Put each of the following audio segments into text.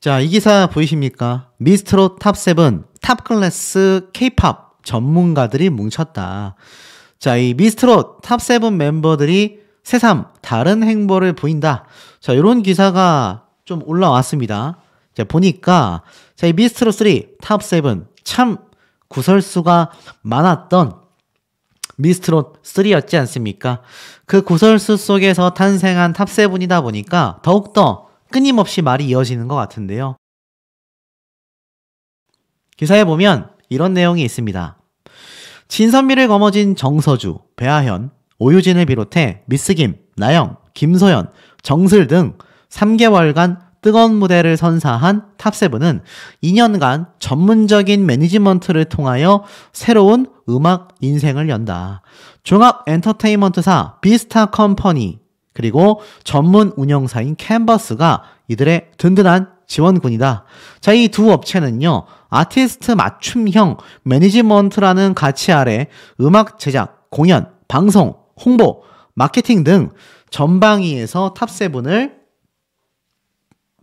자, 이 기사 보이십니까? 미스트롯 탑7 탑클래스 K-팝 전문가들이 뭉쳤다. 자, 이 미스트롯 탑7 멤버들이 새삼 다른 행보를 보인다. 자, 이런 기사가 좀 올라왔습니다. 자, 보니까 자, 이 미스트롯 3 탑7 참 구설수가 많았던 미스트롯 3였지 않습니까? 그 구설수 속에서 탄생한 탑7이다 보니까 더욱더 끊임없이 말이 이어지는 것 같은데요. 기사에 보면 이런 내용이 있습니다. 진선미를 거머쥔 정서주, 배아현, 오유진을 비롯해 미스김, 나영, 김소연, 정슬 등 3개월간 뜨거운 무대를 선사한 탑7은 2년간 전문적인 매니지먼트를 통하여 새로운 음악 인생을 연다. 종합 엔터테인먼트사 비스타 컴퍼니 그리고 전문 운영사인 캔버스가 이들의 든든한 지원군이다. 자, 이 두 업체는요, 아티스트 맞춤형 매니지먼트라는 가치 아래 음악 제작, 공연, 방송, 홍보, 마케팅 등 전방위에서 탑7을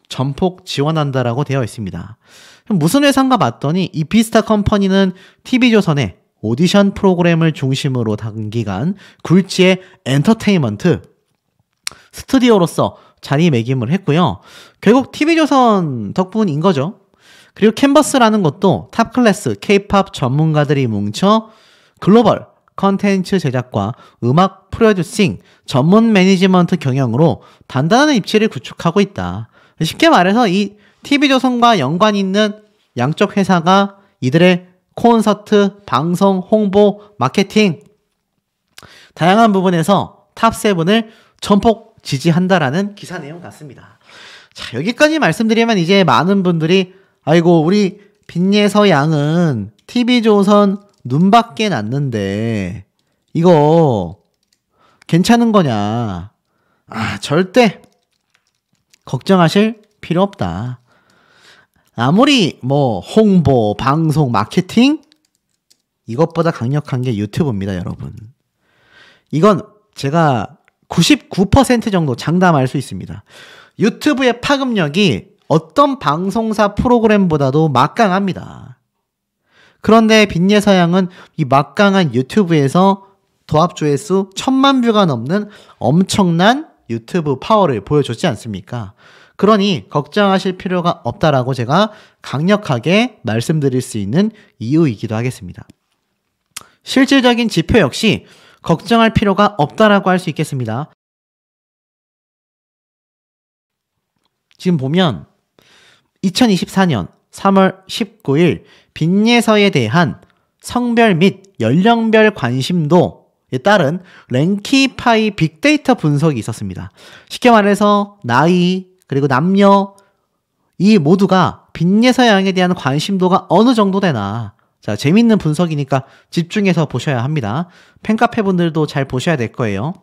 전폭 지원한다라고 되어 있습니다. 무슨 회사인가 봤더니 이 비스타 컴퍼니는 TV조선의 오디션 프로그램을 중심으로 단기간 굴지의 엔터테인먼트 스튜디오로서 자리매김을 했고요. 결국 TV조선 덕분인 거죠. 그리고 캔버스라는 것도 탑클래스 K-팝 전문가들이 뭉쳐 글로벌 컨텐츠 제작과 음악 프로듀싱 전문 매니지먼트 경영으로 단단한 입지를 구축하고 있다. 쉽게 말해서 이 TV조선과 연관 있는 양쪽 회사가 이들의 콘서트, 방송, 홍보, 마케팅 다양한 부분에서 탑7을 전폭 지지한다라는 기사 내용 같습니다. 자, 여기까지 말씀드리면 이제 많은 분들이 아이고 우리 빈예서 양은 TV조선 눈밖에 났는데 이거 괜찮은 거냐? 아, 절대 걱정하실 필요 없다. 아무리 뭐 홍보, 방송, 마케팅 이것보다 강력한 게 유튜브입니다, 여러분. 이건 제가 99% 정도 장담할 수 있습니다. 유튜브의 파급력이 어떤 방송사 프로그램보다도 막강합니다. 그런데 빈예서양은 이 막강한 유튜브에서 도합 조회수 1000만 뷰가 넘는 엄청난 유튜브 파워를 보여줬지 않습니까? 그러니 걱정하실 필요가 없다라고 제가 강력하게 말씀드릴 수 있는 이유이기도 하겠습니다. 실질적인 지표 역시 걱정할 필요가 없다라고 할 수 있겠습니다. 지금 보면 2024년 3월 19일 빈예서에 대한 성별 및 연령별 관심도에 따른 랭키파이 빅데이터 분석이 있었습니다. 쉽게 말해서 나이 그리고 남녀 이 모두가 빈예서 양에 대한 관심도가 어느 정도 되나. 자, 재밌는 분석이니까 집중해서 보셔야 합니다. 팬카페 분들도 잘 보셔야 될 거예요.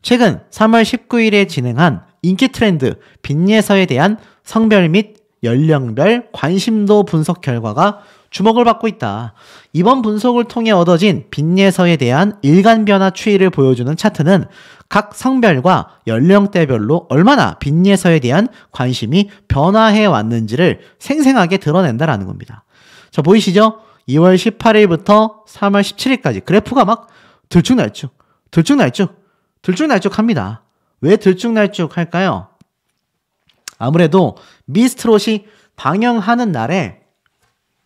최근 3월 19일에 진행한 인기 트렌드 빈예서에 대한 성별 및 연령별 관심도 분석 결과가 주목을 받고 있다. 이번 분석을 통해 얻어진 빈예서에 대한 일간 변화 추이를 보여주는 차트는 각 성별과 연령대별로 얼마나 빈예서에 대한 관심이 변화해 왔는지를 생생하게 드러낸다라는 겁니다. 자, 보이시죠? 2월 18일부터 3월 17일까지 그래프가 막 들쭉날쭉 합니다. 왜 들쭉날쭉 할까요? 아무래도 미스트롯이 방영하는 날에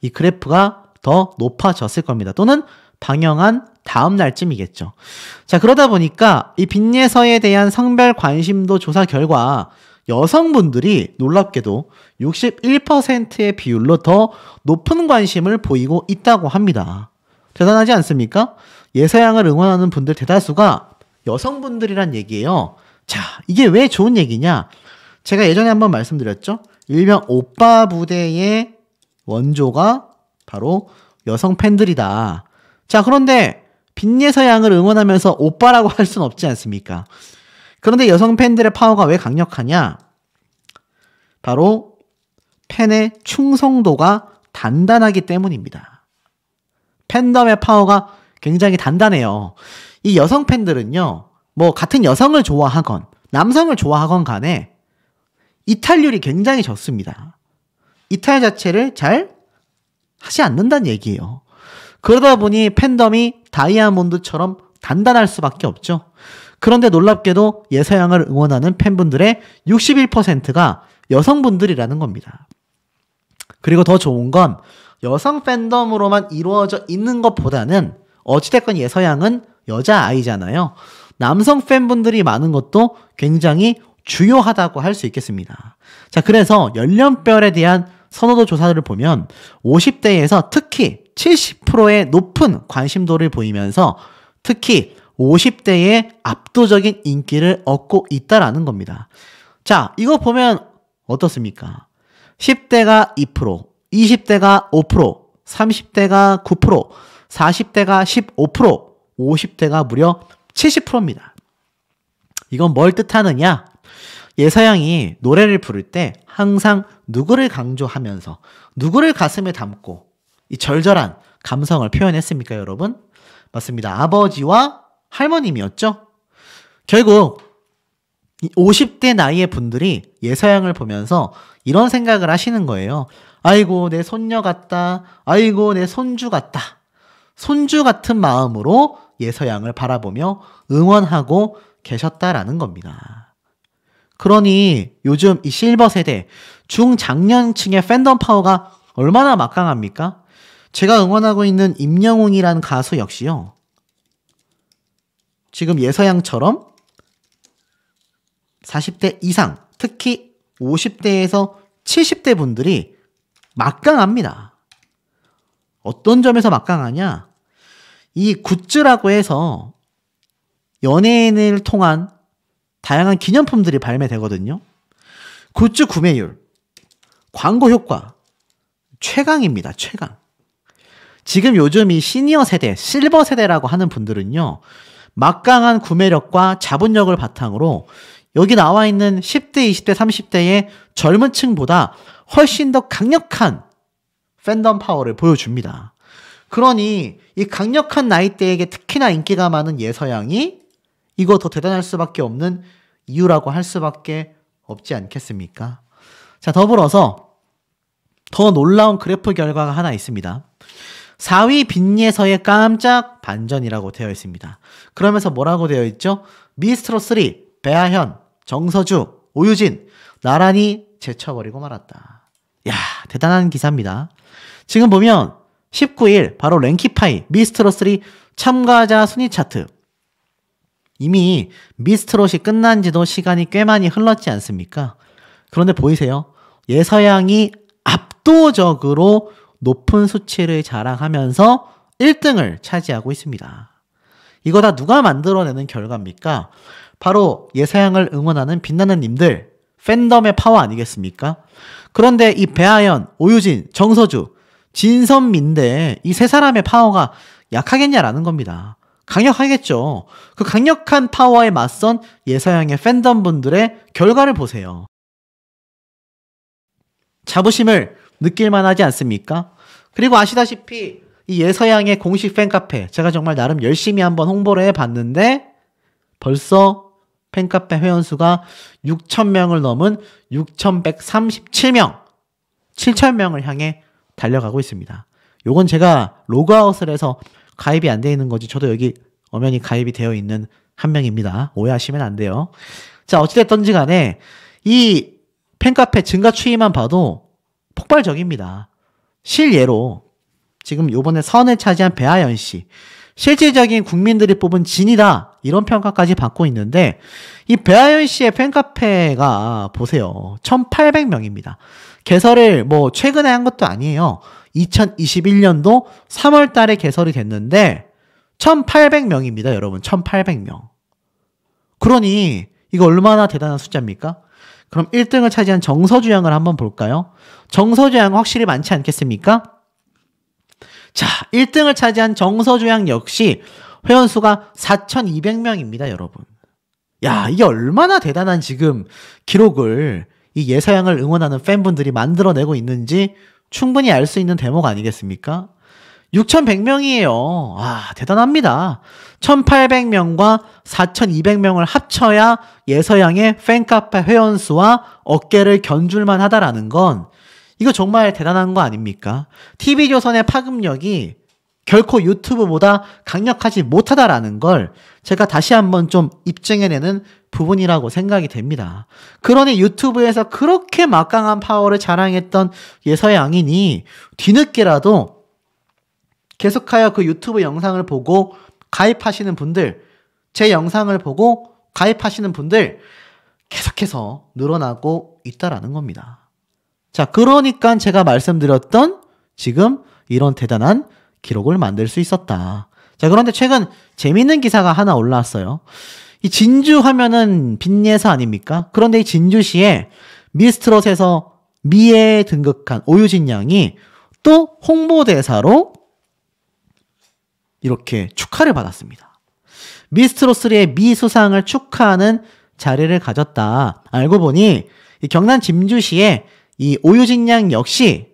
이 그래프가 더 높아졌을 겁니다. 또는 방영한 다음 날쯤이겠죠. 자, 그러다 보니까 이 빈예서에 대한 성별 관심도 조사 결과 여성분들이 놀랍게도 61%의 비율로 더 높은 관심을 보이고 있다고 합니다. 대단하지 않습니까? 예서양을 응원하는 분들 대다수가 여성분들이란 얘기예요. 자, 이게 왜 좋은 얘기냐? 제가 예전에 한번 말씀드렸죠? 일명 오빠 부대의 원조가 바로 여성 팬들이다. 자, 그런데 빈예서 양을 응원하면서 오빠라고 할 수는 없지 않습니까? 그런데 여성 팬들의 파워가 왜 강력하냐? 바로 팬의 충성도가 단단하기 때문입니다. 팬덤의 파워가 굉장히 단단해요. 이 여성 팬들은요, 뭐 같은 여성을 좋아하건 남성을 좋아하건 간에 이탈률이 굉장히 적습니다. 이탈 자체를 잘 하지 않는다는 얘기예요. 그러다 보니 팬덤이 다이아몬드처럼 단단할 수밖에 없죠. 그런데 놀랍게도 예서양을 응원하는 팬분들의 61%가 여성분들이라는 겁니다. 그리고 더 좋은 건 여성 팬덤으로만 이루어져 있는 것보다는 어찌됐건 예서양은 여자아이잖아요. 남성 팬분들이 많은 것도 굉장히 주요하다고 할 수 있겠습니다. 자, 그래서 연령별에 대한 선호도 조사를 보면 50대에서 특히 70%의 높은 관심도를 보이면서 특히 50대의 압도적인 인기를 얻고 있다라는 겁니다. 자, 이거 보면 어떻습니까? 10대가 2%, 20대가 5%, 30대가 9%, 40대가 15%, 50대가 무려 70%입니다. 이건 뭘 뜻하느냐? 예서양이 노래를 부를 때 항상 누구를 강조하면서 누구를 가슴에 담고 이 절절한 감성을 표현했습니까, 여러분? 맞습니다. 아버지와 할머님이었죠? 결국 50대 나이의 분들이 예서양을 보면서 이런 생각을 하시는 거예요. 아이고, 내 손녀 같다. 아이고, 내 손주 같다. 손주 같은 마음으로 예서양을 바라보며 응원하고 계셨다라는 겁니다. 그러니 요즘 이 실버 세대, 중장년층의 팬덤 파워가 얼마나 막강합니까? 제가 응원하고 있는 임영웅이라는 가수 역시요. 지금 예서양처럼 40대 이상, 특히 50대에서 70대 분들이 막강합니다. 어떤 점에서 막강하냐? 이 굿즈라고 해서 연예인을 통한 다양한 기념품들이 발매되거든요. 굿즈 구매율, 광고 효과, 최강입니다. 최강. 지금 요즘 이 시니어 세대, 실버 세대라고 하는 분들은요, 막강한 구매력과 자본력을 바탕으로 여기 나와 있는 10대, 20대, 30대의 젊은 층보다 훨씬 더 강력한 팬덤 파워를 보여줍니다. 그러니 이 강력한 나이대에게 특히나 인기가 많은 예서양이 이거 더 대단할 수밖에 없는 이유라고 할 수밖에 없지 않겠습니까? 자, 더불어서 더 놀라운 그래프 결과가 하나 있습니다. 4위 빈예서의 깜짝 반전이라고 되어 있습니다. 그러면서 뭐라고 되어 있죠? 미스트롯3, 배아현, 정서주, 오유진 나란히 제쳐버리고 말았다. 야, 대단한 기사입니다. 지금 보면 19일 바로 랭키파이 미스트롯3 참가자 순위 차트. 이미 미스트롯이 끝난 지도 시간이 꽤 많이 흘렀지 않습니까? 그런데 보이세요? 예서양이 압도적으로 높은 수치를 자랑하면서 1등을 차지하고 있습니다. 이거 다 누가 만들어내는 결과입니까? 바로 예서양을 응원하는 빛나는 님들, 팬덤의 파워 아니겠습니까? 그런데 이 배아연, 오유진, 정서주, 진선민대 이 세 사람의 파워가 약하겠냐라는 겁니다. 강력하겠죠. 그 강력한 파워에 맞선 예서양의 팬덤분들의 결과를 보세요. 자부심을 느낄만 하지 않습니까? 그리고 아시다시피 이 예서양의 공식 팬카페 제가 정말 나름 열심히 한번 홍보를 해봤는데 벌써 팬카페 회원수가 6,000명을 넘은 6,137명 7,000명을 향해 달려가고 있습니다. 요건 제가 로그아웃을 해서 가입이 안 되어 있는 거지 저도 여기 엄연히 가입이 되어 있는 한 명입니다. 오해하시면 안 돼요. 자, 어찌됐든지 간에 이 팬카페 증가 추이만 봐도 폭발적입니다. 실예로 지금 요번에 선을 차지한 배아연 씨 실질적인 국민들이 뽑은 진이다 이런 평가까지 받고 있는데 이 배아연 씨의 팬카페가 보세요. 1,800명입니다. 개설을 뭐 최근에 한 것도 아니에요. 2021년도 3월 달에 개설이 됐는데 1,800명입니다. 여러분 1,800명. 그러니 이거 얼마나 대단한 숫자입니까? 그럼 1등을 차지한 정서주 양을 한번 볼까요? 정서주 양 확실히 많지 않겠습니까? 자, 1등을 차지한 정서주 양 역시 회원수가 4,200명입니다, 여러분. 야, 이게 얼마나 대단한 지금 기록을 이 예서양을 응원하는 팬분들이 만들어내고 있는지 충분히 알 수 있는 대목 아니겠습니까? 6,100명이에요. 아, 대단합니다. 1,800명과 4,200명을 합쳐야 예서양의 팬카페 회원수와 어깨를 견줄만 하다라는 건 이거 정말 대단한 거 아닙니까? TV조선의 파급력이 결코 유튜브보다 강력하지 못하다라는 걸 제가 다시 한번 좀 입증해내는 부분이라고 생각이 됩니다. 그러니 유튜브에서 그렇게 막강한 파워를 자랑했던 예서양이니 뒤늦게라도 계속하여 그 유튜브 영상을 보고 가입하시는 분들, 제 영상을 보고 가입하시는 분들 계속해서 늘어나고 있다라는 겁니다. 자, 그러니까 제가 말씀드렸던 지금 이런 대단한 기록을 만들 수 있었다. 자, 그런데 최근 재밌는 기사가 하나 올라왔어요. 이 진주 하면은 빈예서 아닙니까? 그런데 이 진주시에 미스트롯에서 미에 등극한 오유진 양이 또 홍보대사로 이렇게 축하를 받았습니다. 미스트롯3의 미 수상을 축하하는 자리를 가졌다. 알고 보니 이 경남 진주시에 이 오유진 양 역시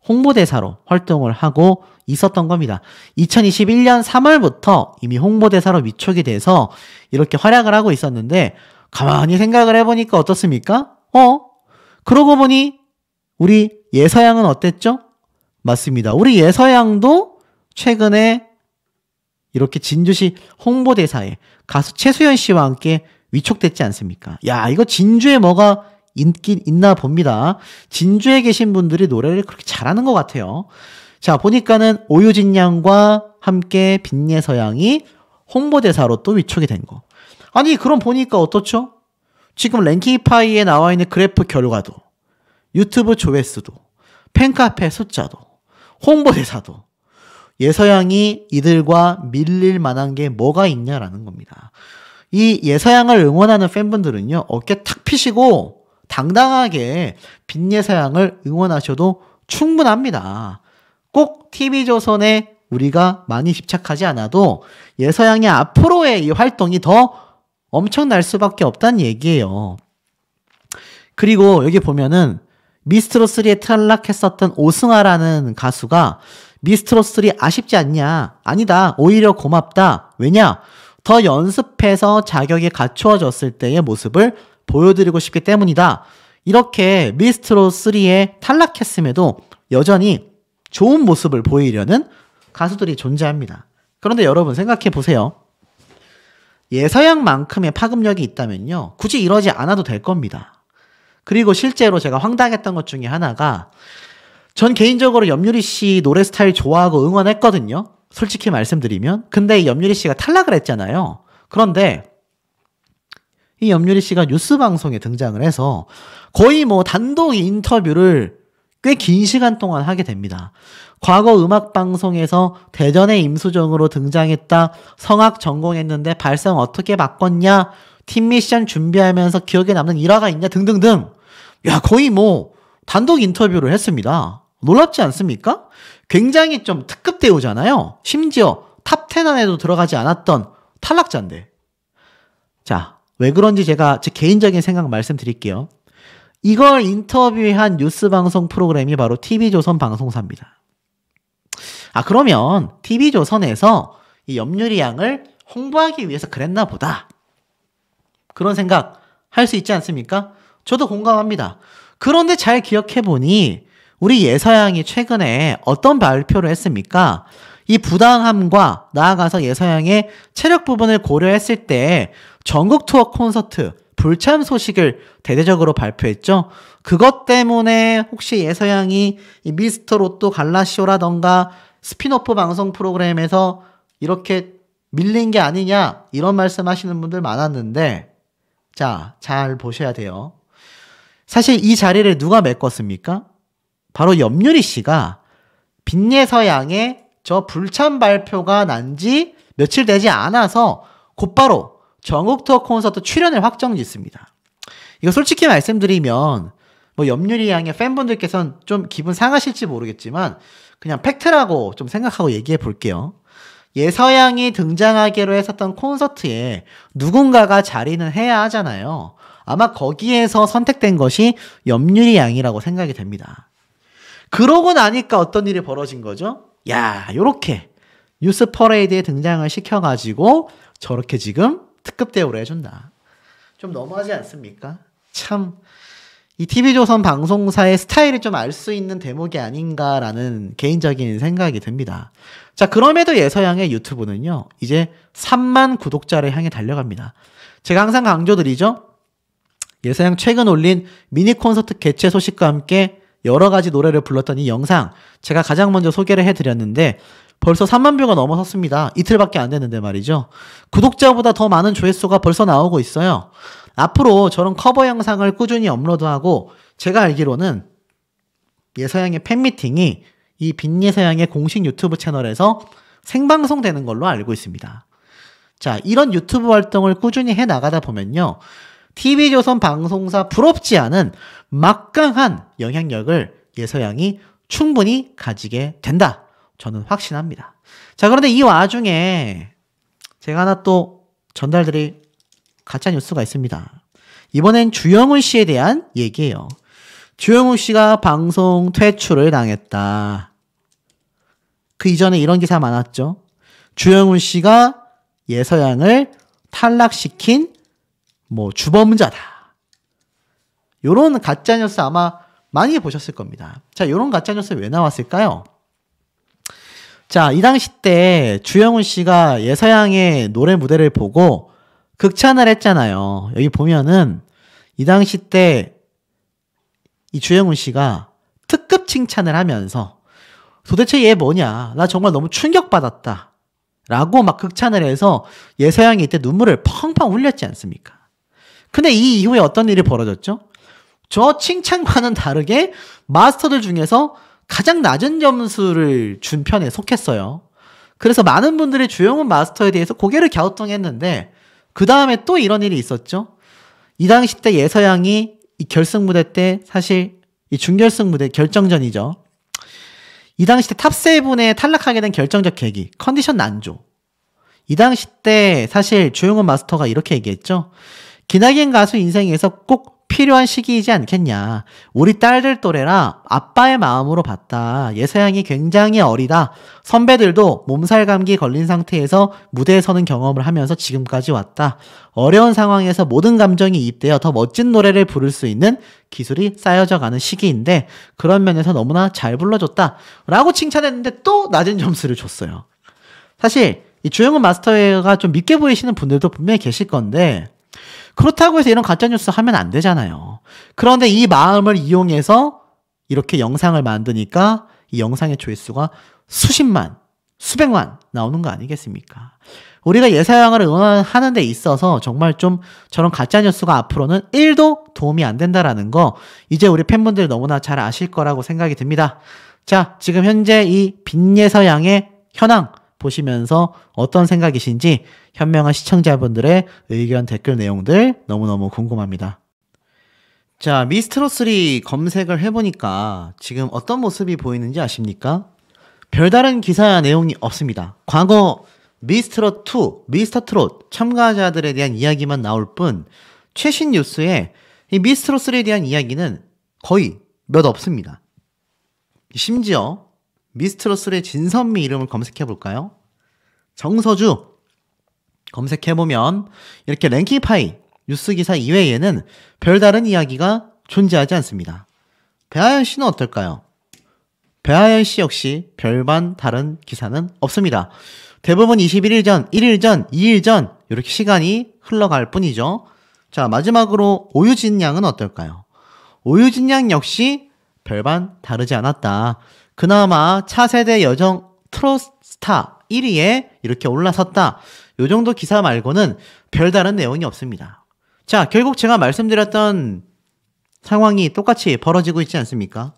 홍보대사로 활동을 하고 있었던 겁니다. 2021년 3월부터 이미 홍보대사로 위촉이 돼서 이렇게 활약을 하고 있었는데 가만히 생각을 해보니까 어떻습니까? 그러고 보니 우리 예서양은 어땠죠? 맞습니다. 우리 예서양도 최근에 이렇게 진주시 홍보대사에 가수 최수연 씨와 함께 위촉됐지 않습니까? 야, 이거 진주에 뭐가 인기 있나 봅니다. 진주에 계신 분들이 노래를 그렇게 잘하는 것 같아요. 자, 보니까는 오유진 양과 함께 빈예서 양이 홍보대사로 또 위촉이 된 거. 아니, 그럼 보니까 어떻죠? 지금 랭킹파이에 나와 있는 그래프 결과도, 유튜브 조회수도, 팬카페 숫자도, 홍보대사도 예서양이 이들과 밀릴 만한 게 뭐가 있냐라는 겁니다. 이 예서양을 응원하는 팬분들은요, 어깨 탁 피시고 당당하게 빈예서양을 응원하셔도 충분합니다. 꼭 TV조선에 우리가 많이 집착하지 않아도 예서양의 앞으로의 이 활동이 더 엄청날 수밖에 없다는 얘기예요. 그리고 여기 보면은 미스트롯3에 탈락했었던 오승아라는 가수가 미스트롯3 아쉽지 않냐? 아니다. 오히려 고맙다. 왜냐? 더 연습해서 자격이 갖추어졌을 때의 모습을 보여드리고 싶기 때문이다. 이렇게 미스트롯3에 탈락했음에도 여전히 좋은 모습을 보이려는 가수들이 존재합니다. 그런데 여러분 생각해 보세요. 예서양만큼의 파급력이 있다면요, 굳이 이러지 않아도 될 겁니다. 그리고 실제로 제가 황당했던 것 중에 하나가, 전 개인적으로 염유리 씨 노래 스타일 좋아하고 응원했거든요. 솔직히 말씀드리면. 근데 이 염유리 씨가 탈락을 했잖아요. 그런데 이 염유리 씨가 뉴스 방송에 등장을 해서 거의 뭐 단독 인터뷰를 꽤 긴 시간 동안 하게 됩니다. 과거 음악방송에서 대전의 임수정으로 등장했다. 성악 전공했는데 발성 어떻게 바꿨냐? 팀 미션 준비하면서 기억에 남는 일화가 있냐? 등등등. 야, 거의 뭐 단독 인터뷰를 했습니다. 놀랍지 않습니까? 굉장히 좀 특급 대우잖아요. 심지어 탑10 안에도 들어가지 않았던 탈락자인데. 자, 왜 그런지 제가 제 개인적인 생각 말씀드릴게요. 이걸 인터뷰한 뉴스 방송 프로그램이 바로 TV조선 방송사입니다. 아, 그러면 TV조선에서 이 염유리 양을 홍보하기 위해서 그랬나 보다. 그런 생각 할 수 있지 않습니까? 저도 공감합니다. 그런데 잘 기억해보니 우리 예서양이 최근에 어떤 발표를 했습니까? 이 부당함과 나아가서 예서양의 체력 부분을 고려했을 때 전국 투어 콘서트 불참 소식을 대대적으로 발표했죠. 그것 때문에 혹시 예서양이 이 미스터 로또 갈라쇼라던가 스피노프 방송 프로그램에서 이렇게 밀린 게 아니냐, 이런 말씀 하시는 분들 많았는데, 자, 잘 보셔야 돼요. 사실 이 자리를 누가 메꿨습니까? 바로 염유리 씨가 빈예서양의 저 불참 발표가 난 지 며칠 되지 않아서 곧바로 전국 투어 콘서트 출연을 확정짓습니다. 이거 솔직히 말씀드리면 뭐 염유리 양의 팬분들께서는 좀 기분 상하실지 모르겠지만 그냥 팩트라고 좀 생각하고 얘기해 볼게요. 예서양이 등장하기로 했었던 콘서트에 누군가가 자리는 해야 하잖아요. 아마 거기에서 선택된 것이 염유리 양이라고 생각이 됩니다. 그러고 나니까 어떤 일이 벌어진 거죠? 야, 요렇게 뉴스 퍼레이드에 등장을 시켜가지고 저렇게 지금 특급 대우를 해준다. 좀 너무하지 않습니까? 참, 이 TV조선 방송사의 스타일을 좀 알 수 있는 대목이 아닌가라는 개인적인 생각이 듭니다. 자, 그럼에도 예서양의 유튜브는요, 이제 3만 구독자를 향해 달려갑니다. 제가 항상 강조드리죠? 예서양 최근 올린 미니 콘서트 개최 소식과 함께 여러 가지 노래를 불렀던 이 영상, 제가 가장 먼저 소개를 해드렸는데, 벌써 3만 뷰가 넘어섰습니다. 이틀밖에 안 됐는데 말이죠. 구독자보다 더 많은 조회수가 벌써 나오고 있어요. 앞으로 저런 커버 영상을 꾸준히 업로드하고, 제가 알기로는 예서양의 팬미팅이 이 빈예서양의 공식 유튜브 채널에서 생방송되는 걸로 알고 있습니다. 자, 이런 유튜브 활동을 꾸준히 해 나가다 보면요, TV조선 방송사 부럽지 않은 막강한 영향력을 예서양이 충분히 가지게 된다. 저는 확신합니다. 자, 그런데 이 와중에 제가 하나 또 전달드릴 가짜 뉴스가 있습니다. 이번엔 주영훈 씨에 대한 얘기예요. 주영훈 씨가 방송 퇴출을 당했다. 그 이전에 이런 기사 많았죠. 주영훈 씨가 예서양을 탈락시킨 주범자다. 요런 가짜 뉴스 아마 많이 보셨을 겁니다. 자, 요런 가짜 뉴스 왜 나왔을까요? 자, 이 당시 때 주영훈 씨가 예서양의 노래 무대를 보고 극찬을 했잖아요. 여기 보면은 이 당시 때 이 주영훈 씨가 특급 칭찬을 하면서 도대체 얘 뭐냐? 나 정말 너무 충격받았다. 라고 막 극찬을 해서 예서양이 이때 눈물을 펑펑 흘렸지 않습니까? 근데 이 이후에 어떤 일이 벌어졌죠? 저 칭찬과는 다르게 마스터들 중에서 가장 낮은 점수를 준 편에 속했어요. 그래서 많은 분들이 주영훈 마스터에 대해서 고개를 갸우뚱했는데 그 다음에 또 이런 일이 있었죠. 이 당시 때 예서양이 이 결승 무대 때 사실 이 준결승 무대 결정전이죠. 이 당시 때 탑7에 탈락하게 된 결정적 계기, 컨디션 난조. 이 당시 때 사실 주영훈 마스터가 이렇게 얘기했죠. 기나긴 가수 인생에서 꼭 필요한 시기이지 않겠냐. 우리 딸들 또래라 아빠의 마음으로 봤다. 예서양이 굉장히 어리다. 선배들도 몸살 감기 걸린 상태에서 무대에 서는 경험을 하면서 지금까지 왔다. 어려운 상황에서 모든 감정이 이입되어 더 멋진 노래를 부를 수 있는 기술이 쌓여져 가는 시기인데 그런 면에서 너무나 잘 불러줬다. 라고 칭찬했는데 또 낮은 점수를 줬어요. 사실 이 주영훈 마스터가 좀 믿게 보이시는 분들도 분명히 계실 건데 그렇다고 해서 이런 가짜뉴스 하면 안 되잖아요. 그런데 이 마음을 이용해서 이렇게 영상을 만드니까 이 영상의 조회수가 수십만, 수백만 나오는 거 아니겠습니까? 우리가 예서양을 응원하는 데 있어서 정말 좀 저런 가짜뉴스가 앞으로는 1도 도움이 안 된다라는 거 이제 우리 팬분들 너무나 잘 아실 거라고 생각이 듭니다. 자, 지금 현재 이 빈예서양의 현황 보시면서 어떤 생각이신지 현명한 시청자분들의 의견 댓글 내용들 너무너무 궁금합니다. 자, 미스트롯3 검색을 해보니까 지금 어떤 모습이 보이는지 아십니까? 별다른 기사 내용이 없습니다. 과거 미스트롯2, 미스터트롯 참가자들에 대한 이야기만 나올 뿐 최신 뉴스에 이 미스트롯3에 대한 이야기는 거의 몇 없습니다. 심지어 미스트롯3의 진선미 이름을 검색해볼까요? 정서주 검색해보면 이렇게 랭킹파이 뉴스 기사 이외에는 별다른 이야기가 존재하지 않습니다. 배아연 씨는 어떨까요? 배아연 씨 역시 별반 다른 기사는 없습니다. 대부분 21일 전, 1일 전, 2일 전 이렇게 시간이 흘러갈 뿐이죠. 자, 마지막으로 오유진 양은 어떨까요? 오유진 양 역시 별반 다르지 않았다. 그나마 차세대 여정 트롯스타 1위에 이렇게 올라섰다. 요 정도 기사 말고는 별다른 내용이 없습니다. 자, 결국 제가 말씀드렸던 상황이 똑같이 벌어지고 있지 않습니까?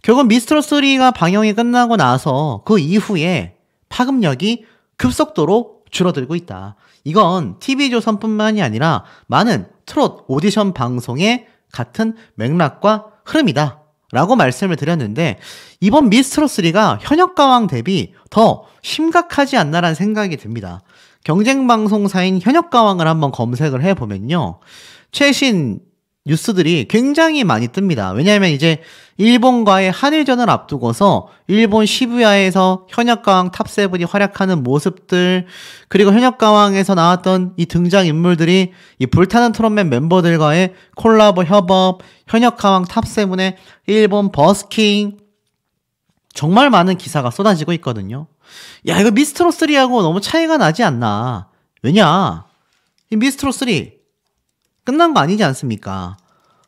결국 미스트롯3가 방영이 끝나고 나서 그 이후에 파급력이 급속도로 줄어들고 있다. 이건 TV조선뿐만이 아니라 많은 트롯 오디션 방송의 같은 맥락과 흐름이다. 라고 말씀을 드렸는데 이번 미스트롯3가 현역가왕 대비 더 심각하지 않나라는 생각이 듭니다. 경쟁방송사인 현역가왕을 한번 검색을 해보면요. 최신 뉴스들이 굉장히 많이 뜹니다. 왜냐하면 이제 일본과의 한일전을 앞두고서 일본 시부야에서 현역가왕 탑7이 활약하는 모습들, 그리고 현역가왕에서 나왔던 이 등장인물들이 이 불타는 트롯맨 멤버들과의 콜라보 협업, 현역가왕 탑7의 일본 버스킹, 정말 많은 기사가 쏟아지고 있거든요. 야, 이거 미스트롯3하고 너무 차이가 나지 않나. 왜냐, 이 미스트롯3 끝난 거 아니지 않습니까?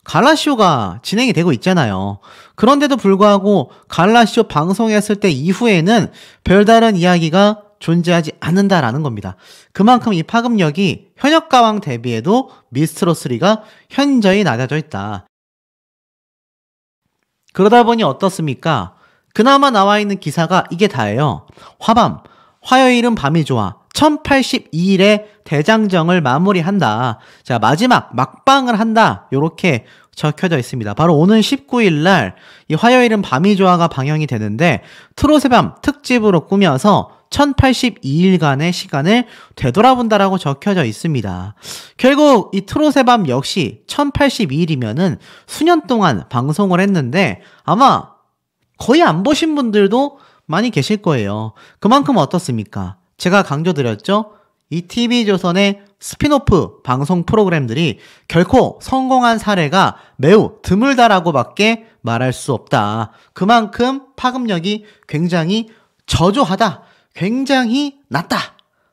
갈라쇼가 진행이 되고 있잖아요. 그런데도 불구하고 갈라쇼 방송했을 때 이후에는 별다른 이야기가 존재하지 않는다라는 겁니다. 그만큼 이 파급력이 현역가왕 대비해도 미스트롯3가 현저히 낮아져 있다. 그러다 보니 어떻습니까? 그나마 나와 있는 기사가 이게 다예요. 화요일은 밤이 좋아. 1082일의 대장정을 마무리한다. 자, 마지막 막방을 한다. 요렇게 적혀져 있습니다. 바로 오는 19일 날 이 화요일은 밤이 좋아가 방영이 되는데 트롯의 밤 특집으로 꾸며서 1082일간의 시간을 되돌아본다라고 적혀져 있습니다. 결국 이 트롯의 밤 역시 1082일이면은 수년 동안 방송을 했는데 아마 거의 안 보신 분들도 많이 계실 거예요. 그만큼 어떻습니까? 제가 강조드렸죠? 이 TV조선의 스피노프 방송 프로그램들이 결코 성공한 사례가 매우 드물다라고밖에 말할 수 없다. 그만큼 파급력이 굉장히 저조하다. 굉장히 낮다.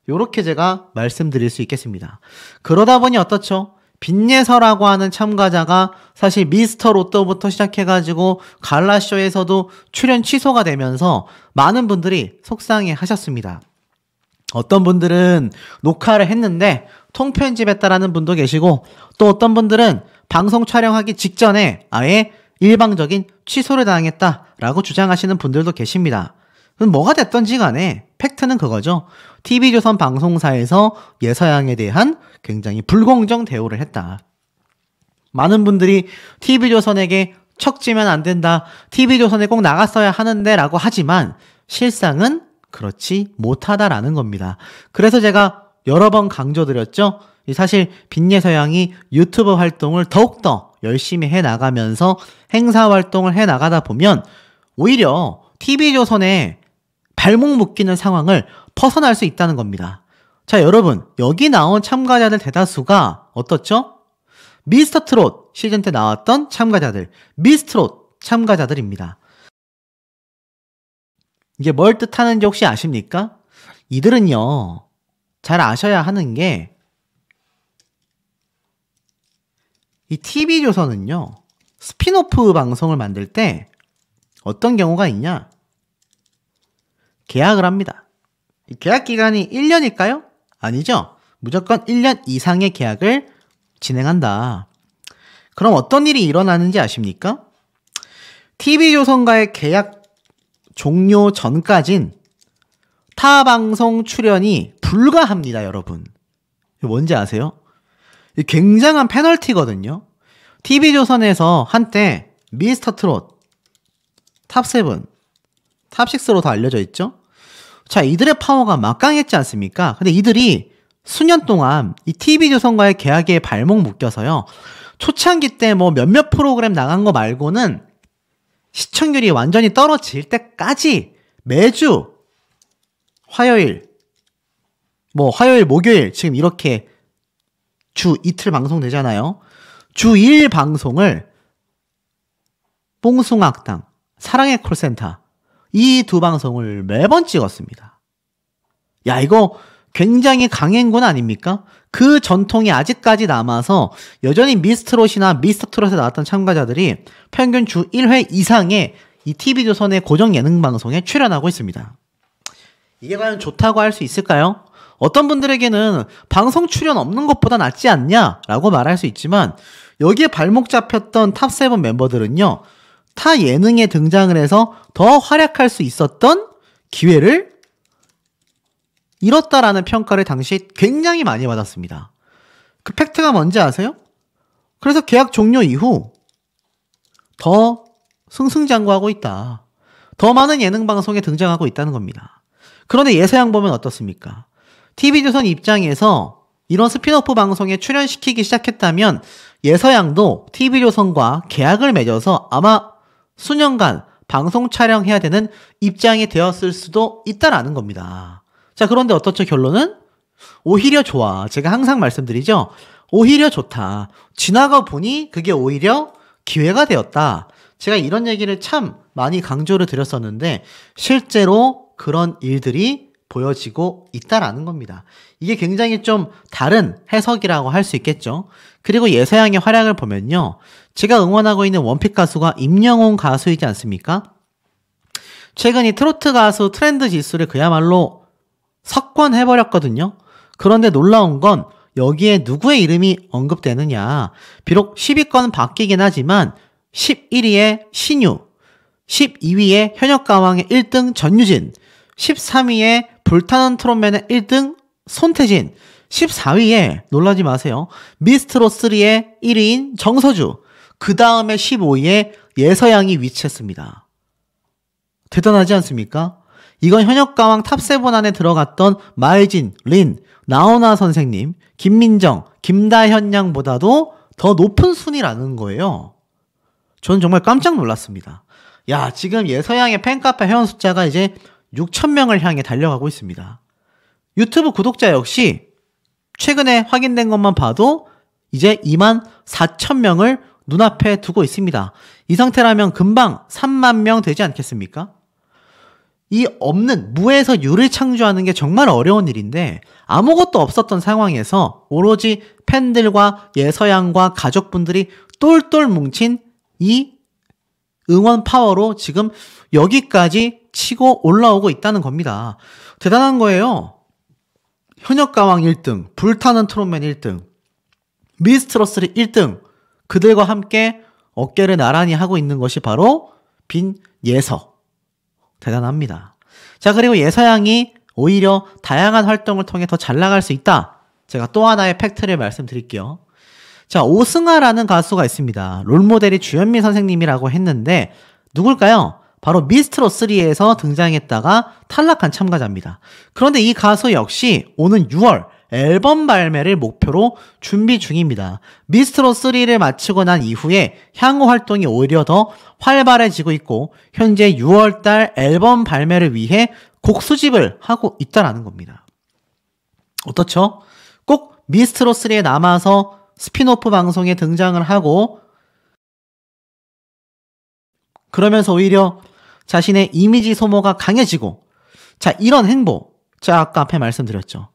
요렇게 제가 말씀드릴 수 있겠습니다. 그러다 보니 어떻죠? 빈예서라고 하는 참가자가 사실 미스터 로또부터 시작해가지고 갈라쇼에서도 출연 취소가 되면서 많은 분들이 속상해 하셨습니다. 어떤 분들은 녹화를 했는데 통편집했다라는 분도 계시고 또 어떤 분들은 방송 촬영하기 직전에 아예 일방적인 취소를 당했다라고 주장하시는 분들도 계십니다. 뭐가 됐던지 간에 팩트는 그거죠. TV조선 방송사에서 예서양에 대한 굉장히 불공정 대우를 했다. 많은 분들이 TV조선에게 척지면 안 된다. TV조선에 꼭 나갔어야 하는데 라고 하지만 실상은 그렇지 못하다라는 겁니다. 그래서 제가 여러 번 강조드렸죠. 사실 빈예서양이 유튜브 활동을 더욱더 열심히 해나가면서 행사 활동을 해나가다 보면 오히려 TV조선에 발목 묶이는 상황을 벗어날 수 있다는 겁니다. 자, 여러분, 여기 나온 참가자들 대다수가 어떻죠? 미스터 트롯 시즌 때 나왔던 참가자들, 미스트롯 참가자들입니다. 이게 뭘 뜻하는지 혹시 아십니까? 이들은요, 잘 아셔야 하는 게, 이 TV조선은요, 스피노프 방송을 만들 때 어떤 경우가 있냐? 계약을 합니다. 계약 기간이 1년일까요? 아니죠. 무조건 1년 이상의 계약을 진행한다. 그럼 어떤 일이 일어나는지 아십니까? TV조선과의 계약 종료 전까진 타 방송 출연이 불가합니다, 여러분. 뭔지 아세요? 굉장한 페널티거든요. TV조선에서 한때 미스터 트롯, 탑7, 탑6로 더 알려져 있죠? 자, 이들의 파워가 막강했지 않습니까? 근데 이들이 수년 동안 이 TV조선과의 계약에 발목 묶여서요. 초창기 때 뭐 몇몇 프로그램 나간 거 말고는 시청률이 완전히 떨어질 때까지 매주 화요일, 목요일 지금 이렇게 주 이틀 방송되잖아요. 주 1일 방송을 뽕숭악당, 사랑의 콜센터 이 두 방송을 매번 찍었습니다. 야, 이거 굉장히 강행군 아닙니까? 그 전통이 아직까지 남아서 여전히 미스트롯이나 미스터트롯에 나왔던 참가자들이 평균 주 1회 이상의 이 TV조선의 고정 예능 방송에 출연하고 있습니다. 이게 과연 좋다고 할 수 있을까요? 어떤 분들에게는 방송 출연 없는 것보다 낫지 않냐라고 말할 수 있지만 여기에 발목 잡혔던 탑7 멤버들은요. 타 예능에 등장을 해서 더 활약할 수 있었던 기회를 잃었다라는 평가를 당시 굉장히 많이 받았습니다. 그 팩트가 뭔지 아세요? 그래서 계약 종료 이후 더 승승장구하고 있다. 더 많은 예능 방송에 등장하고 있다는 겁니다. 그런데 예서양 보면 어떻습니까? TV조선 입장에서 이런 스피노프 방송에 출연시키기 시작했다면 예서양도 TV조선과 계약을 맺어서 아마 수년간 방송 촬영해야 되는 입장이 되었을 수도 있다라는 겁니다. 자, 그런데 어떻죠? 결론은? 오히려 좋아. 제가 항상 말씀드리죠. 오히려 좋다. 지나가 보니 그게 오히려 기회가 되었다. 제가 이런 얘기를 참 많이 강조를 드렸었는데 실제로 그런 일들이 보여지고 있다라는 겁니다. 이게 굉장히 좀 다른 해석이라고 할 수 있겠죠. 그리고 예서양의 활약을 보면요. 제가 응원하고 있는 원픽 가수가 임영웅 가수이지 않습니까? 최근 이 트로트 가수 트렌드 지수를 그야말로 석권해버렸거든요. 그런데 놀라운 건 여기에 누구의 이름이 언급되느냐. 비록 10위권 바뀌긴 하지만 11위에 신유, 12위에 현역가왕의 1등 전유진, 13위에 불타는 트롯맨의 1등 손태진, 14위에 놀라지 마세요. 미스트롯3의 1위인 정서주, 그 다음에 15위에 예서양이 위치했습니다. 대단하지 않습니까? 이건 현역가왕 탑7 안에 들어갔던 마혜진, 린, 나훈아 선생님, 김민정, 김다현 양보다도 더 높은 순위라는 거예요. 저는 정말 깜짝 놀랐습니다. 야, 지금 예서양의 팬카페 회원 숫자가 이제 6,000명을 향해 달려가고 있습니다. 유튜브 구독자 역시 최근에 확인된 것만 봐도 이제 24,000명을 눈앞에 두고 있습니다. 이 상태라면 금방 3만 명 되지 않겠습니까? 이 없는 무에서 유를 창조하는 게 정말 어려운 일인데 아무것도 없었던 상황에서 오로지 팬들과 예서양과 가족분들이 똘똘 뭉친 이 응원 파워로 지금 여기까지 치고 올라오고 있다는 겁니다. 대단한 거예요. 현역가왕 1등, 불타는 트롯맨 1등, 미스트롯3 1등, 그들과 함께 어깨를 나란히 하고 있는 것이 바로 빈 예서. 대단합니다. 자, 그리고 예서양이 오히려 다양한 활동을 통해 더 잘 나갈 수 있다. 제가 또 하나의 팩트를 말씀드릴게요. 자, 오승아라는 가수가 있습니다. 롤모델이 주현미 선생님이라고 했는데 누굴까요? 바로 미스트롯3에서 등장했다가 탈락한 참가자입니다. 그런데 이 가수 역시 오는 6월 앨범 발매를 목표로 준비 중입니다. 미스트롯3를 마치고 난 이후에 향후 활동이 오히려 더 활발해지고 있고 현재 6월달 앨범 발매를 위해 곡 수집을 하고 있다는 겁니다. 어떻죠? 꼭 미스트롯3에 남아서 스피노프 방송에 등장을 하고 그러면서 오히려 자신의 이미지 소모가 강해지고 자, 이런 행보 제가 아까 앞에 말씀드렸죠.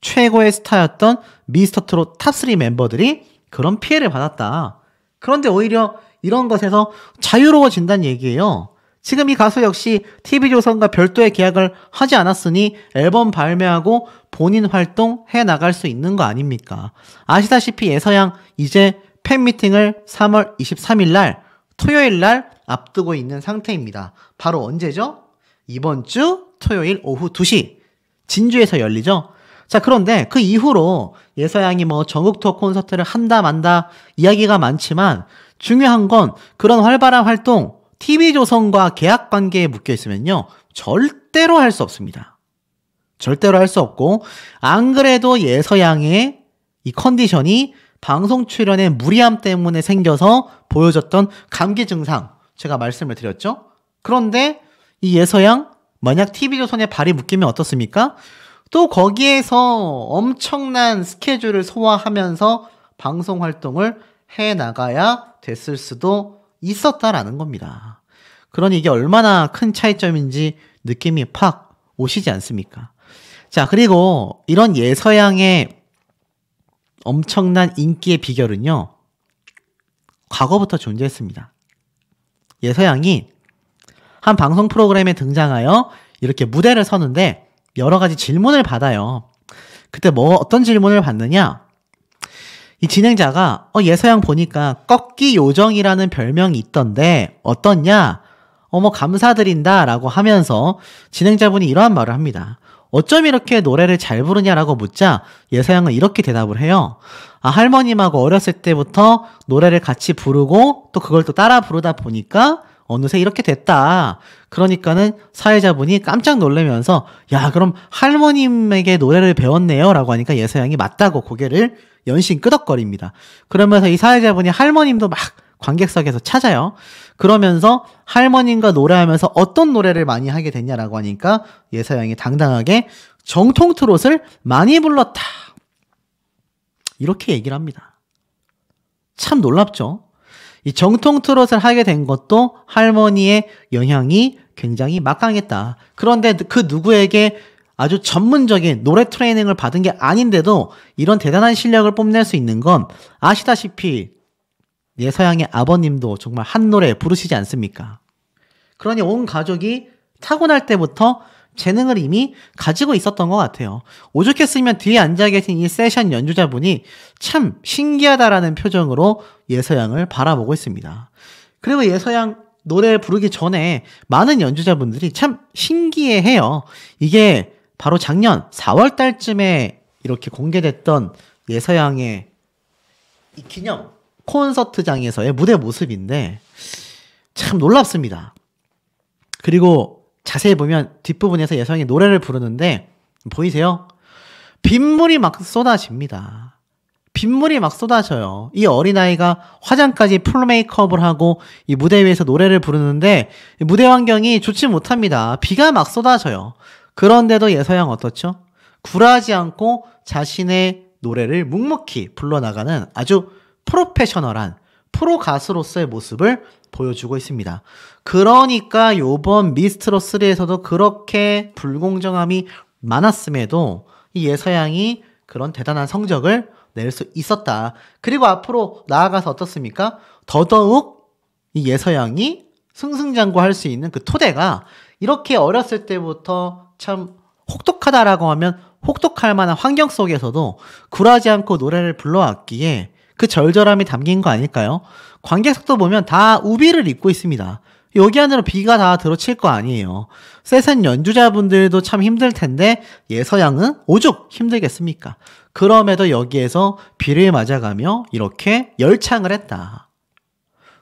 최고의 스타였던 미스터트롯 탑3 멤버들이 그런 피해를 받았다. 그런데 오히려 이런 것에서 자유로워진다는 얘기예요. 지금 이 가수 역시 TV조선과 별도의 계약을 하지 않았으니 앨범 발매하고 본인 활동 해나갈 수 있는 거 아닙니까? 아시다시피 예서양 이제 팬미팅을 3월 23일 날 토요일 날 앞두고 있는 상태입니다. 바로 언제죠? 이번 주 토요일 오후 2시 진주에서 열리죠? 자, 그런데 그 이후로 예서양이 뭐 전국 투어 콘서트를 한다 만다 이야기가 많지만 중요한 건 그런 활발한 활동 TV조선과 계약 관계에 묶여 있으면요 절대로 할 수 없습니다. 절대로 할 수 없고 안 그래도 예서양의 이 컨디션이 방송 출연의 무리함 때문에 생겨서 보여줬던 감기 증상 제가 말씀을 드렸죠. 그런데 이 예서양 만약 TV조선에 발이 묶이면 어떻습니까? 또 거기에서 엄청난 스케줄을 소화하면서 방송 활동을 해나가야 됐을 수도 있었다라는 겁니다. 그러니 이게 얼마나 큰 차이점인지 느낌이 팍 오시지 않습니까? 자, 그리고 이런 예서양의 엄청난 인기의 비결은요, 과거부터 존재했습니다. 예서양이 한 방송 프로그램에 등장하여 이렇게 무대를 서는데 여러 가지 질문을 받아요. 그때 어떤 질문을 받느냐? 이 진행자가 예서양 보니까 꺾기 요정이라는 별명이 있던데 어떻냐? 감사드린다 라고 하면서 진행자분이 이러한 말을 합니다. 어쩜 이렇게 노래를 잘 부르냐라고 묻자 예서양은 이렇게 대답을 해요. 할머님하고 어렸을 때부터 노래를 같이 부르고 또 그걸 또 따라 부르다 보니까 어느새 이렇게 됐다. 그러니까는 사회자분이 깜짝 놀라면서 야, 그럼 할머님에게 노래를 배웠네요 라고 하니까 예서양이 맞다고 고개를 연신 끄덕거립니다. 그러면서 이 사회자분이 할머님도 막 관객석에서 찾아요. 그러면서 할머님과 노래하면서 어떤 노래를 많이 하게 됐냐라고 하니까 예서양이 당당하게 정통 트롯을 많이 불렀다. 이렇게 얘기를 합니다. 참 놀랍죠? 이 정통 트롯을 하게 된 것도 할머니의 영향이 굉장히 막강했다. 그런데 그 누구에게 아주 전문적인 노래 트레이닝을 받은 게 아닌데도 이런 대단한 실력을 뽐낼 수 있는 건 아시다시피 예서양의 아버님도 정말 한 노래 부르시지 않습니까? 그러니 온 가족이 타고날 때부터 재능을 이미 가지고 있었던 것 같아요. 오죽했으면 뒤에 앉아 계신 이 세션 연주자분이 참 신기하다라는 표정으로 예서양을 바라보고 있습니다. 그리고 예서양 노래 부르기 전에 많은 연주자분들이 참 신기해해요. 이게 바로 작년 4월 달쯤에 이렇게 공개됐던 예서양의 이 기념 콘서트장에서의 무대 모습인데 참 놀랍습니다. 그리고 자세히 보면 뒷부분에서 예서양이 노래를 부르는데 보이세요? 빗물이 막 쏟아집니다. 빗물이 막 쏟아져요. 이 어린아이가 화장까지 풀 메이크업을 하고 이 무대 위에서 노래를 부르는데 무대 환경이 좋지 못합니다. 비가 막 쏟아져요. 그런데도 예서양 어떻죠? 굴하지 않고 자신의 노래를 묵묵히 불러나가는 아주 프로페셔널한 프로 가수로서의 모습을 보여주고 있습니다. 그러니까 요번 미스트롯 3에서도 그렇게 불공정함이 많았음에도 이 예서양이 그런 대단한 성적을 낼 수 있었다. 그리고 앞으로 나아가서 어떻습니까? 더더욱 이 예서양이 승승장구할 수 있는 그 토대가 이렇게 어렸을 때부터 참 혹독하다라고 하면 혹독할 만한 환경 속에서도 굴하지 않고 노래를 불러왔기에 그 절절함이 담긴 거 아닐까요? 관객석도 보면 다 우비를 입고 있습니다. 여기 안으로 비가 다 들어칠 거 아니에요. 세션 연주자분들도 참 힘들 텐데 예서양은 오죽 힘들겠습니까? 그럼에도 여기에서 비를 맞아가며 이렇게 열창을 했다.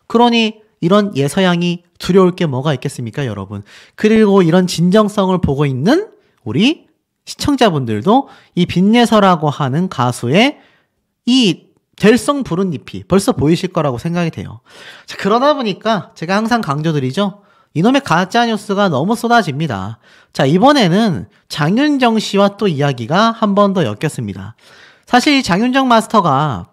그러니 이런 예서양이 두려울 게 뭐가 있겠습니까, 여러분? 그리고 이런 진정성을 보고 있는 우리 시청자분들도 이 빈예서라고 하는 가수의 이 될성 부른 잎이 벌써 보이실 거라고 생각이 돼요. 자, 그러다 보니까 제가 항상 강조드리죠. 이놈의 가짜뉴스가 너무 쏟아집니다. 자, 이번에는 장윤정 씨와 또 이야기가 한 번 더 엮였습니다. 사실 장윤정 마스터가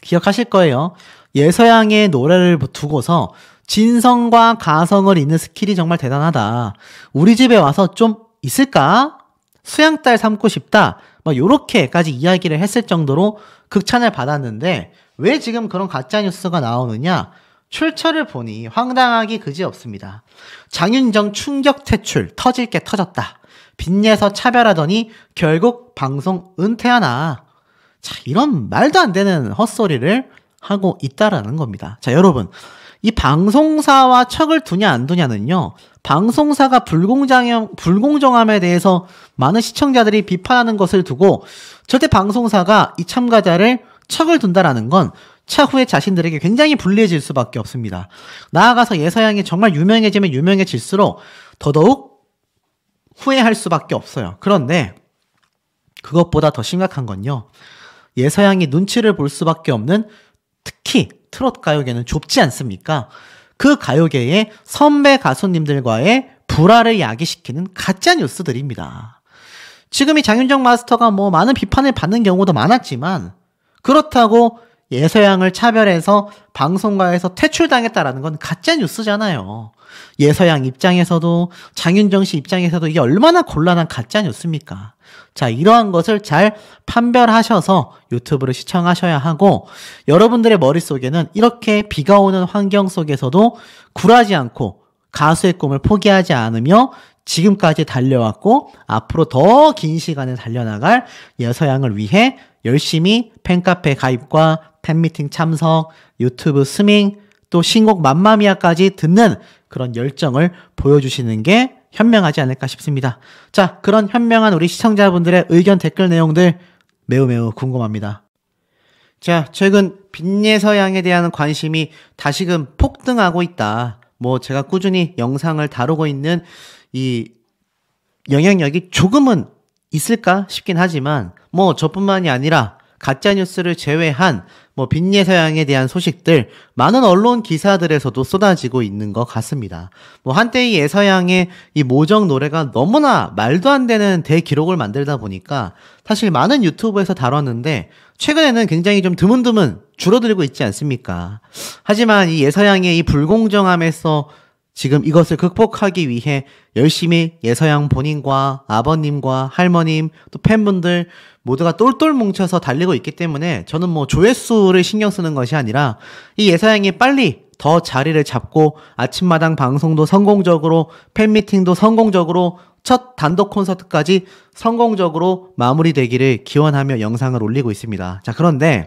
기억하실 거예요. 예서양의 노래를 두고서 진성과 가성을 잇는 스킬이 정말 대단하다. 우리 집에 와서 좀 있을까? 수양딸 삼고 싶다. 막 요렇게까지 이야기를 했을 정도로 극찬을 받았는데 왜 지금 그런 가짜뉴스가 나오느냐? 출처를 보니 황당하기 그지없습니다. 장윤정 충격 퇴출, 터질 게 터졌다. 빚내서 차별하더니 결국 방송 은퇴하나. 자, 이런 말도 안 되는 헛소리를 하고 있다라는 겁니다. 자, 여러분, 이 방송사와 척을 두냐 안 두냐는요, 방송사가 불공정함에 대해서 많은 시청자들이 비판하는 것을 두고 절대 방송사가 이 참가자를 척을 둔다라는 건 차후에 자신들에게 굉장히 불리해질 수밖에 없습니다. 나아가서 예서양이 정말 유명해지면 유명해질수록 더더욱 후회할 수밖에 없어요. 그런데 그것보다 더 심각한 건요, 예서양이 눈치를 볼 수밖에 없는, 특히 트롯 가요계는 좁지 않습니까? 그 가요계의 선배 가수님들과의 불화를 야기시키는 가짜 뉴스들입니다. 지금 이 장윤정 마스터가 뭐 많은 비판을 받는 경우도 많았지만 그렇다고 예서양을 차별해서 방송가에서 퇴출당했다라는 건 가짜 뉴스잖아요. 예서양 입장에서도 장윤정 씨 입장에서도 이게 얼마나 곤란한 가짜 뉴스입니까? 자, 이러한 것을 잘 판별하셔서 유튜브를 시청하셔야 하고, 여러분들의 머릿속에는 이렇게 비가 오는 환경 속에서도 굴하지 않고 가수의 꿈을 포기하지 않으며 지금까지 달려왔고 앞으로 더 긴 시간을 달려나갈 예서양을 위해 열심히 팬카페 가입과 팬미팅 참석, 유튜브 스밍, 또 신곡 맘마미아까지 듣는 그런 열정을 보여주시는 게 현명하지 않을까 싶습니다. 자, 그런 현명한 우리 시청자분들의 의견 댓글 내용들 매우 궁금합니다. 자, 최근 빈예서양에 대한 관심이 다시금 폭등하고 있다. 뭐 제가 꾸준히 영상을 다루고 있는 이 영향력이 조금은 있을까 싶긴 하지만 뭐 저뿐만이 아니라 가짜뉴스를 제외한 뭐 빈예서양에 대한 소식들 많은 언론 기사들에서도 쏟아지고 있는 것 같습니다. 뭐 한때 이 예서양의 이 모정 노래가 너무나 말도 안 되는 대기록을 만들다 보니까 사실 많은 유튜브에서 다뤘는데 최근에는 굉장히 좀 드문드문 줄어들고 있지 않습니까? 하지만 이 예서양의 이 불공정함에서 지금 이것을 극복하기 위해 열심히 예서양 본인과 아버님과 할머님 또 팬분들 모두가 똘똘 뭉쳐서 달리고 있기 때문에 저는 뭐 조회수를 신경 쓰는 것이 아니라 이 예서양이 빨리 더 자리를 잡고 아침마당 방송도 성공적으로 팬미팅도 성공적으로 첫 단독 콘서트까지 성공적으로 마무리되기를 기원하며 영상을 올리고 있습니다. 자, 그런데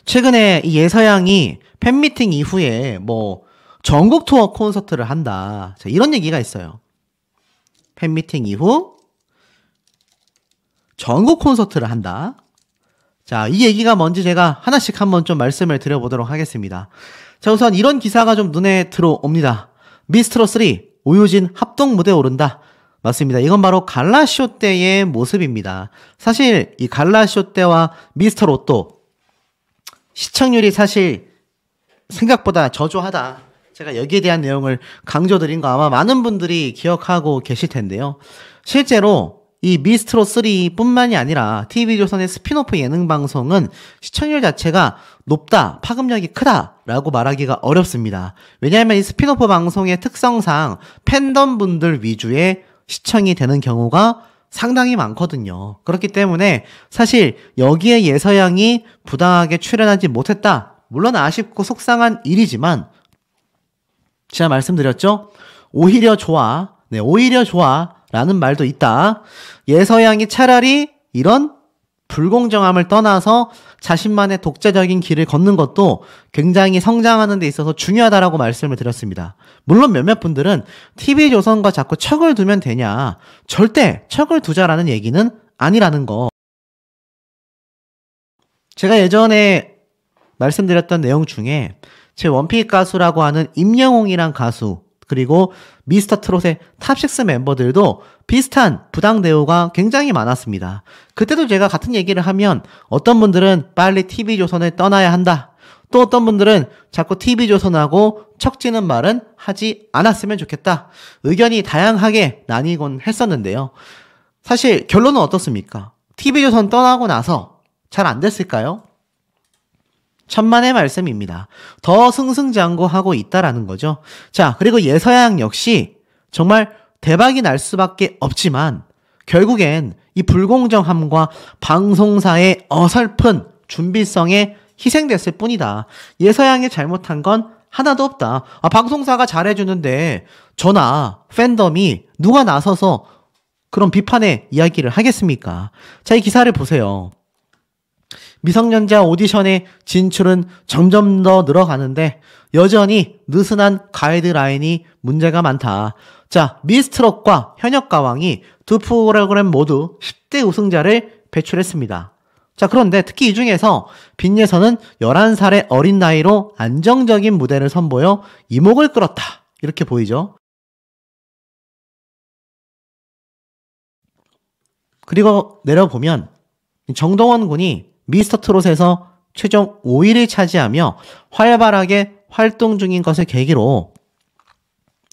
최근에 이 예서양이 팬미팅 이후에 뭐 전국 투어 콘서트를 한다. 자, 이런 얘기가 있어요. 팬미팅 이후 전국 콘서트를 한다. 자, 이 얘기가 뭔지 제가 하나씩 한번 좀 말씀을 드려보도록 하겠습니다. 자, 우선 이런 기사가 좀 눈에 들어옵니다. 미스트롯3 오유진 합동 무대에 오른다. 맞습니다. 이건 바로 갈라쇼 때의 모습입니다. 사실 이 갈라쇼 때와 미스터롯도 시청률이 사실 생각보다 저조하다. 제가 여기에 대한 내용을 강조드린 거 아마 많은 분들이 기억하고 계실 텐데요. 실제로 이 미스트롯3 뿐만이 아니라 TV조선의 스피노프 예능방송은 시청률 자체가 높다, 파급력이 크다라고 말하기가 어렵습니다. 왜냐하면 이 스피노프 방송의 특성상 팬덤분들 위주의 시청이 되는 경우가 상당히 많거든요. 그렇기 때문에 사실 여기에 예서양이 부당하게 출연하지 못했다. 물론 아쉽고 속상한 일이지만 제가 말씀드렸죠? 오히려 좋아. 네, 오히려 좋아. 라는 말도 있다. 예서양이 차라리 이런 불공정함을 떠나서 자신만의 독자적인 길을 걷는 것도 굉장히 성장하는 데 있어서 중요하다라고 말씀을 드렸습니다. 물론 몇몇 분들은 TV조선과 자꾸 척을 두면 되냐. 절대 척을 두자라는 얘기는 아니라는 거. 제가 예전에 말씀드렸던 내용 중에 제 원픽 가수라고 하는 임영웅이란 가수 그리고 미스터트롯의 탑6 멤버들도 비슷한 부당 대우가 굉장히 많았습니다. 그때도 제가 같은 얘기를 하면 어떤 분들은 빨리 TV조선을 떠나야 한다. 또 어떤 분들은 자꾸 TV조선하고 척지는 말은 하지 않았으면 좋겠다. 의견이 다양하게 나뉘곤 했었는데요. 사실 결론은 어떻습니까? TV조선 떠나고 나서 잘 안 됐을까요? 천만의 말씀입니다. 더 승승장구하고 있다라는 거죠. 자, 그리고 예서양 역시 정말 대박이 날 수밖에 없지만 결국엔 이 불공정함과 방송사의 어설픈 준비성에 희생됐을 뿐이다. 예서양이 잘못한 건 하나도 없다. 방송사가 잘해주는데 저나 팬덤이 누가 나서서 그런 비판의 이야기를 하겠습니까? 자, 이 기사를 보세요. 미성년자 오디션의 진출은 점점 더 늘어가는데 여전히 느슨한 가이드라인이 문제가 많다. 자, 미스트롯과 현역가왕이 두 프로그램 모두 10대 우승자를 배출했습니다. 자, 그런데 특히 이 중에서 빈예선은 11살의 어린 나이로 안정적인 무대를 선보여 이목을 끌었다. 이렇게 보이죠. 그리고 내려보면 정동원 군이 미스터트롯에서 최종 5위를 차지하며 활발하게 활동 중인 것을 계기로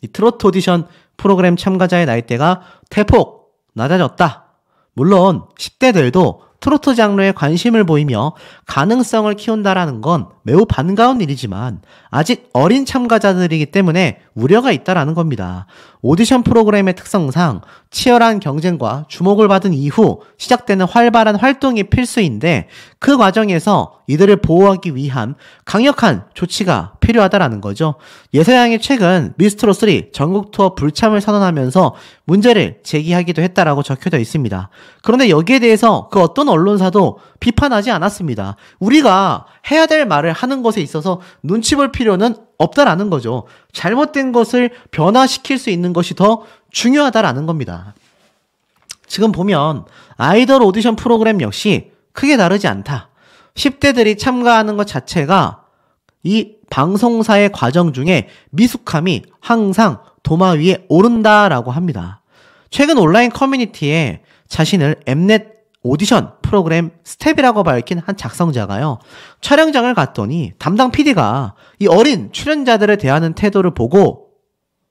이 트로트 오디션 프로그램 참가자의 나이대가 대폭 낮아졌다. 물론 10대들도 트로트 장르에 관심을 보이며 가능성을 키운다라는 건 매우 반가운 일이지만 아직 어린 참가자들이기 때문에 우려가 있다라는 겁니다. 오디션 프로그램의 특성상 치열한 경쟁과 주목을 받은 이후 시작되는 활발한 활동이 필수인데 그 과정에서 이들을 보호하기 위한 강력한 조치가 필요하다라는 거죠. 예서양이 최근 미스트롯3 전국 투어 불참을 선언하면서 문제를 제기하기도 했다라고 적혀져 있습니다. 그런데 여기에 대해서 그 어떤 언론사도 비판하지 않았습니다. 우리가 해야 될 말을 하는 것에 있어서 눈치 볼 필요는 없다라는 거죠. 잘못된 것을 변화시킬 수 있는 것이 더 중요하다라는 겁니다. 지금 보면 아이돌 오디션 프로그램 역시 크게 다르지 않다. 10대들이 참가하는 것 자체가 이 방송사의 과정 중에 미숙함이 항상 도마 위에 오른다라고 합니다. 최근 온라인 커뮤니티에 자신을 엠넷 오디션 프로그램 스텝이라고 밝힌 한 작성자가요. 촬영장을 갔더니 담당 PD가 이 어린 출연자들을 대하는 태도를 보고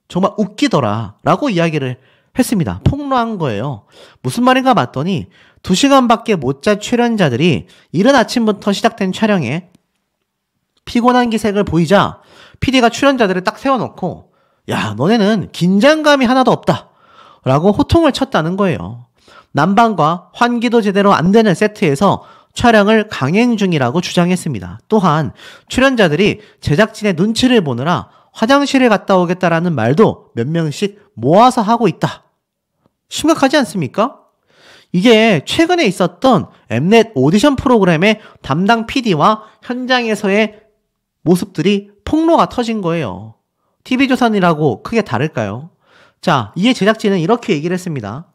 정말 웃기더라 라고 이야기를 했습니다. 폭로한 거예요. 무슨 말인가 봤더니 2시간밖에 못 잔 출연자들이 이른 아침부터 시작된 촬영에 피곤한 기색을 보이자 PD가 출연자들을 딱 세워놓고 야, 너네는 긴장감이 하나도 없다 라고 호통을 쳤다는 거예요. 난방과 환기도 제대로 안 되는 세트에서 촬영을 강행 중이라고 주장했습니다. 또한 출연자들이 제작진의 눈치를 보느라 화장실에 갔다 오겠다라는 말도 몇 명씩 모아서 하고 있다. 심각하지 않습니까? 이게 최근에 있었던 엠넷 오디션 프로그램의 담당 PD와 현장에서의 모습들이 폭로가 터진 거예요. TV조선이라고 크게 다를까요? 자, 이에 제작진은 이렇게 얘기를 했습니다.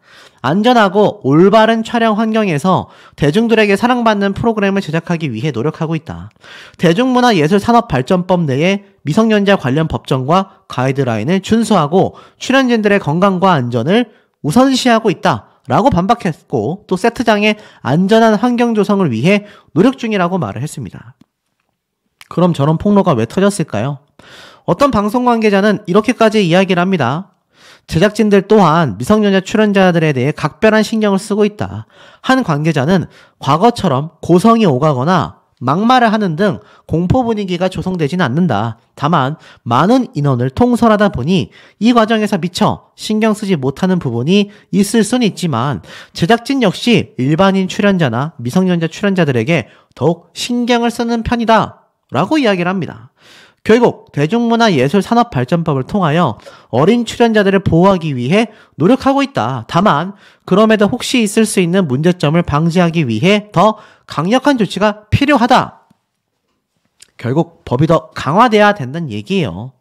안전하고 올바른 촬영 환경에서 대중들에게 사랑받는 프로그램을 제작하기 위해 노력하고 있다. 대중문화예술산업발전법 내에 미성년자 관련 법정과 가이드라인을 준수하고 출연진들의 건강과 안전을 우선시하고 있다. 라고 반박했고 또 세트장의 안전한 환경 조성을 위해 노력 중이라고 말을 했습니다. 그럼 저런 폭로가 왜 터졌을까요? 어떤 방송 관계자는 이렇게까지 이야기를 합니다. 제작진들 또한 미성년자 출연자들에 대해 각별한 신경을 쓰고 있다. 한 관계자는 과거처럼 고성이 오가거나 막말을 하는 등 공포 분위기가 조성되지는 않는다. 다만 많은 인원을 통솔하다 보니 이 과정에서 미처 신경 쓰지 못하는 부분이 있을 수는 있지만 제작진 역시 일반인 출연자나 미성년자 출연자들에게 더욱 신경을 쓰는 편이다 라고 이야기를 합니다. 결국 대중문화예술산업발전법을 통하여 어린 출연자들을 보호하기 위해 노력하고 있다. 다만 그럼에도 혹시 있을 수 있는 문제점을 방지하기 위해 더 강력한 조치가 필요하다. 결국 법이 더 강화돼야 된다는 얘기예요.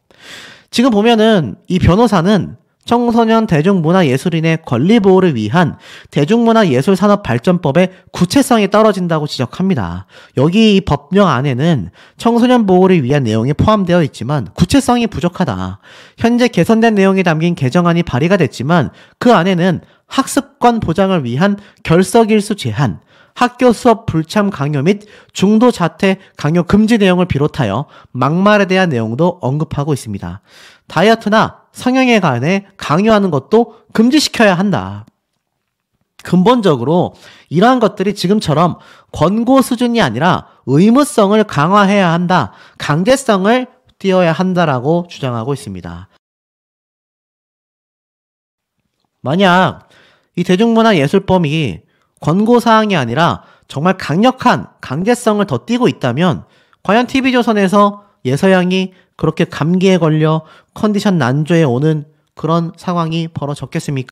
지금 보면은 이 변호사는 청소년 대중문화예술인의 권리보호를 위한 대중문화예술산업발전법의 구체성이 떨어진다고 지적합니다. 여기 이 법령 안에는 청소년 보호를 위한 내용이 포함되어 있지만 구체성이 부족하다. 현재 개선된 내용이 담긴 개정안이 발의가 됐지만 그 안에는 학습권 보장을 위한 결석일수 제한, 학교 수업 불참 강요 및 중도 자퇴 강요 금지 내용을 비롯하여 막말에 대한 내용도 언급하고 있습니다. 다이어트나 성형에 관해 강요하는 것도 금지시켜야 한다. 근본적으로 이러한 것들이 지금처럼 권고 수준이 아니라 의무성을 강화해야 한다. 강제성을 띄어야 한다라고 주장하고 있습니다. 만약 이 대중문화예술법이 권고사항이 아니라 정말 강력한 강제성을 더 띄고 있다면 과연 TV조선에서 예서양이 그렇게 감기에 걸려 컨디션 난조에 오는 그런 상황이 벌어졌겠습니까?